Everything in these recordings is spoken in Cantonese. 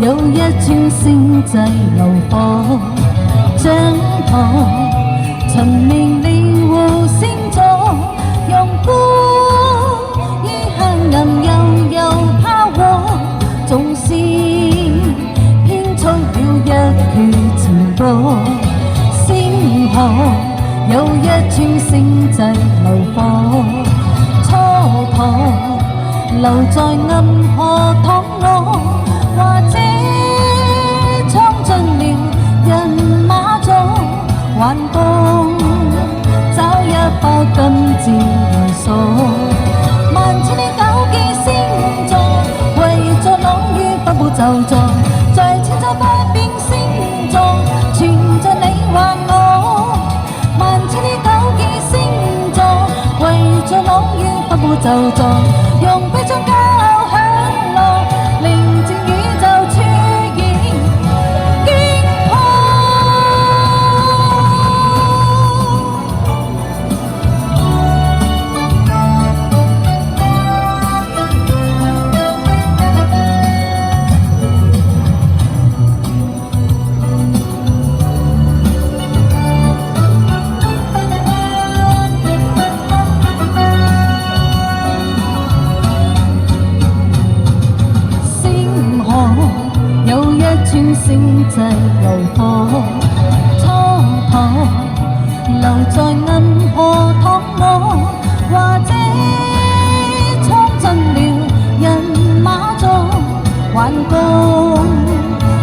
有一串星際流火，掌舵尋明離湖星座，用孤於向人悠悠拋和，縱使編出了一闕情歌，星河有一串星際流火，蹉跎留在暗河躺我，或者闖進了人馬座，還共找一把金箭來鎖。萬千的糾結星座，為着朗月不會就座，在千秋百變星座，存着你或我。萬千的糾結星座，為着朗月不會就座，用悲傷交響樂，寧靜宇宙出現驚破。有一串星際流火，蹉跎留在暗河躺我，或者闖進了人馬座，還共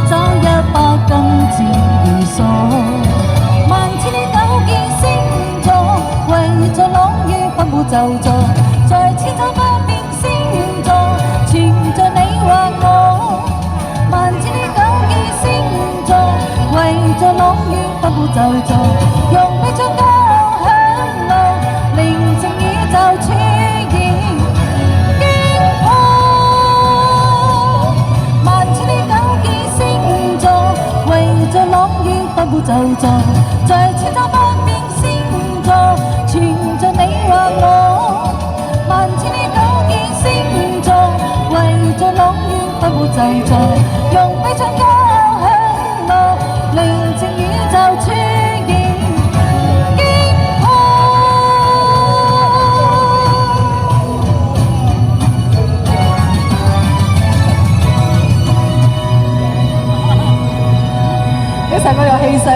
找一把金箭如鎖。萬千的糾結星座，為着朗月不會就座，在千秋百變星座，存着你或我。萬千的糾結星座，為着朗月不會就座，用悲傷交響樂，寧靜宇宙出現驚破。萬千的糾結星座，為着朗月不會就座，在千秋百變星座，存着你或我。萬千的糾結星座，為着朗月不會就座，用悲傷交響樂，寧靜宇宙出現驚破。呢首歌有氣勢。